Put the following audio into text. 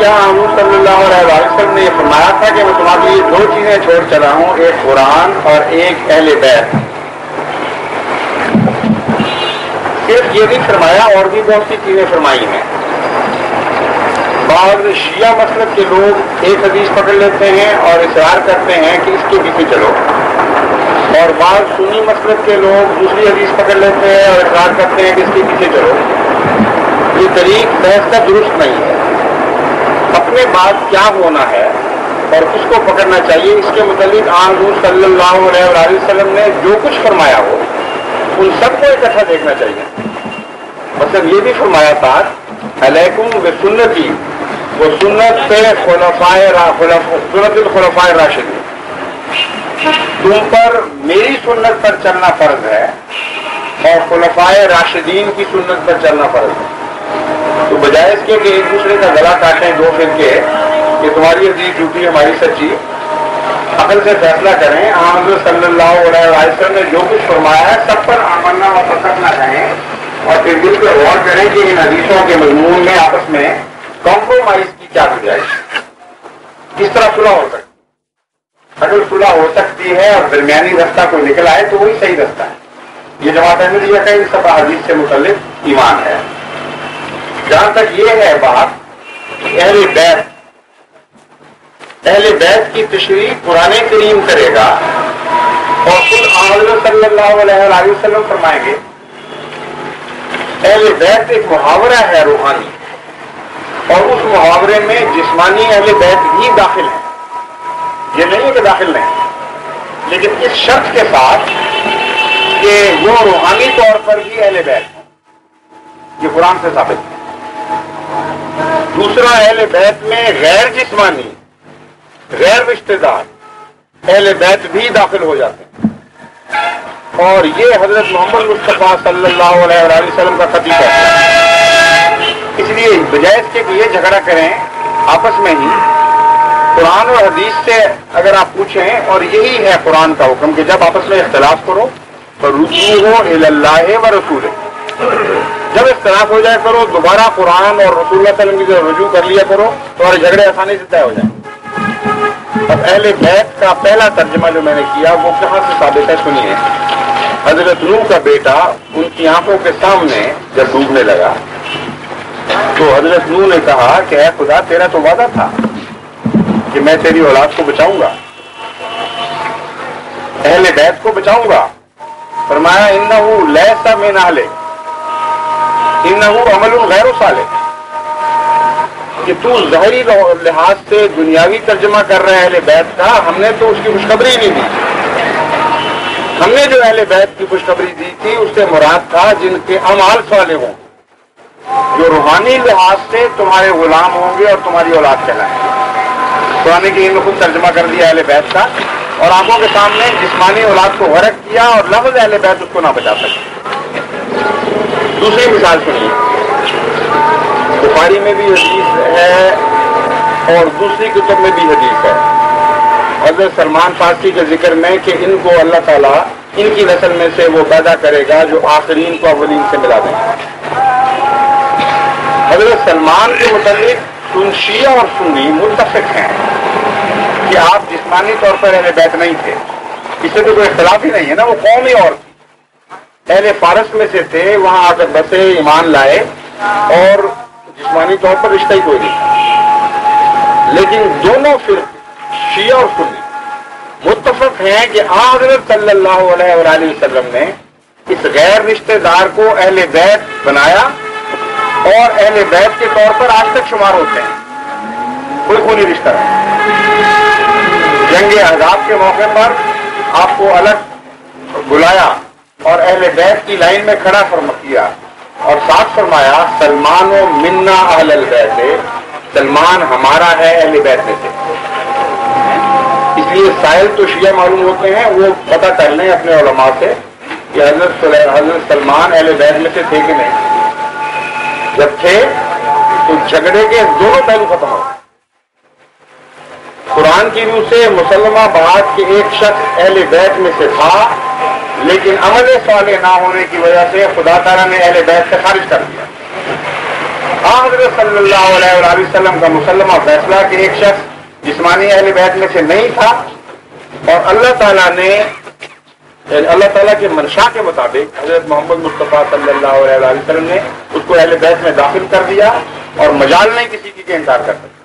کیا حضور صلی اللہ علیہ وسلم نے یہ فرمایا تھا کہ میں تمہارے لیے دو چیزیں چھوڑ چلا ہوں، ایک قرآن اور ایک اہل بیت؟ صرف یہ نہیں فرمایا، اور بھی بہت سی چیزیں فرمائی ہیں۔ بعض شیعہ مسلک کے لوگ ایک حدیث پکڑ لیتے ہیں اور اصرار کرتے ہیں کہ اس کے پیچھے چلو، اور بعض سنی مسلک کے لوگ دوسری حدیث پکڑ لیتے ہیں اور اصرار کرتے ہیں کہ اس کے پیچھے چلو۔ یہ طریق بحث کا درست نہیں ہے۔ اپنے بات کیا ہونا ہے اور کس کو پکڑنا چاہیے، اس کے متعلق حضور صلی اللہ علیہ وسلم نے جو کچھ فرمایا ہو ان سب کو اکٹھا دیکھنا چاہیے۔ مثلا یہ بھی فرمایا تھا علیکم بسنتی وہ سنت الخلفائے راشدین، تم پر میری سنت پر چلنا فرض ہے اور خلفائے راشدین کی سنت پر چلنا فرض ہے۔ تو بجائے اس کے کہ ایک دوسرے کا گلا کاٹیں دو فرقے کہ تمہاری حدیث جھوٹی ہماری سچی، عقل سے فیصلہ کریں۔ حضرت صلی اللہ علیہ وسلم نے جو کچھ فرمایا ہے سب پر آمنا اور فقط نہ کہیں، اور پھر مل کر غور کریں کہ ان حدیثوں کے مضمون میں آپس میں کمپرومائز کی کیا گنجائش، کس طرح صلح ہو سکتی۔ اگر صلح ہو سکتی ہے اور درمیانی رستہ کوئی نکل آئے تو وہی صحیح رستہ ہے۔ یہ جماعت احمدیہ کا ان سب حدیث سے متعلق ایمان ہے۔ جہاں تک یہ ہے بات کہ اہل بیت کی تشریح قرآن کریم کرے گا اور خود حضرت صلی اللہ علیہ وسلم فرمائیں گے۔ اہل بیت ایک محاورہ ہے روحانی، اور اس محاورے میں جسمانی اہل بیت بھی داخل ہے۔ یہ نہیں ہے کہ داخل نہیں، لیکن اس شرط کے ساتھ کہ وہ روحانی طور پر بھی اہل بیت ہے، یہ قرآن سے ثابت ہے۔ دوسرا، اہل بیت میں غیر جسمانی، غیر رشتہ دار اہل بیت بھی داخل ہو جاتے ہیں، اور یہ حضرت محمد مصطفیٰ صلی اللہ علیہ وسلم کا خطیب ہے۔ اس لیے بجائے اس کے کہ یہ جھگڑا کریں آپس میں ہی، قرآن اور حدیث سے اگر آپ پوچھیں، اور یہی ہے قرآن کا حکم کہ جب آپس میں اختلاف کرو تو رجوع الی اللہ و رسول، جب اختلاف ہو جائے کرو دوبارہ قرآن اور رسول اللہ صلی اللہ علیہ وسلم کی طرف رجوع کر لیا کرو، تمہارے جھگڑے آسانی سے طے ہو جائیں۔ اب اہل بیت کا پہلا ترجمہ جو میں نے کیا وہ کہاں سے ثابت ہے سنیے۔ حضرت نوح کا بیٹا ان کی آنکھوں کے سامنے جب ڈوبنے لگا تو حضرت نوح نے کہا کہ اے خدا، تیرا تو وعدہ تھا کہ میں تیری اولاد کو بچاؤں گا، اہل بیت کو بچاؤں گا۔ فرمایا انہ لیس من اہلک انہ عمل غیر صالح، کہ تو ظاہری لحاظ سے دنیاوی ترجمہ کر رہے اہل بیت کا، ہم نے تو اس کی خوشخبری نہیں دی۔ ہم نے جو اہل بیت کی خوشخبری دی تھی اس سے مراد تھا جن کے اعمال صالح ہوں، جو روحانی لحاظ سے تمہارے غلام ہوں گے اور تمہاری اولاد کہلائیں گے۔ قرآن کریم نے خود ترجمہ کر دیا اہل بیت کا، اور آنکھوں کے سامنے جسمانی اولاد کو غرق کیا، اور لفظ اہل بیت اس کو نہ بچا سکے۔ دوسری مثال سنیے، بخاری میں بھی حدیث ہے اور دوسری کتب میں بھی حدیث ہے، حضرت سلمان فارسی کے ذکر میں کہ ان کو اللہ تعالیٰ ان کی نسل میں سے وہ پیدا کرے گا جو آخرین کو اولین سے ملا دیں گے۔ حضرت سلمان کے متعلق شیعہ اور سنی متفق ہیں کہ آپ جسمانی طور پر اہل بیت نہیں تھے، اس سے تو کوئی اختلاف ہی نہیں ہے نا، وہ قوم ہی اور تھی، اہل فارس میں سے تھے، وہاں آ کر بسے، ایمان لائے، اور جسمانی طور پر رشتہ ہی کوئی نہیں تھا۔ لیکن دونوں فرقے شیعہ اور سنی متفق ہیں کہ حضرت صلی اللہ علیہ وآلہ وسلم نے اس غیر رشتہ دار کو اہل بیت بنایا، اور اہل بیت کے طور پر آج تک شمار ہوتے ہیں، کوئی خونی رشتہ نہیں۔ جنگ احزاب کے موقع پر آپ کو الگ بلایا اور اہل بیت کی لائن میں کھڑا کیا، اور ساتھ فرمایا سلمان و منا اہل البیت، سلمان ہمارا ہے اہل بیت میں سے۔ اس لیے سائل تو شیعہ معلوم ہوتے ہیں، وہ پتہ کر لیں اپنے علماء سے کہ حضرت سلمان اہل بیت میں سے تھے کہ نہیں۔ جب تھے تو جھگڑے کے دونوں پہلو ختم ہو۔ قرآن کی روح سے مسلمہ بات کے ایک شخص اہل بیت میں سے تھا، لیکن عمل صالح نہ ہونے کی وجہ سے خدا تعالیٰ نے اہل بیت سے خارج کر دیا۔ حضرت صلی اللہ علیہ وآلہ وسلم کا مسلمہ فیصلہ کہ ایک شخص جسمانی اہل بیت میں سے نہیں تھا، اور اللہ تعالیٰ نے اللہ تعالیٰ کے منشا کے مطابق حضرت محمد مصطفیٰ صلی اللہ علیہ وآلہ وسلم نے اس کو اہل بیت میں داخل کر دیا، اور مجال نہیں کسی کی کہ انکار کر سکتے۔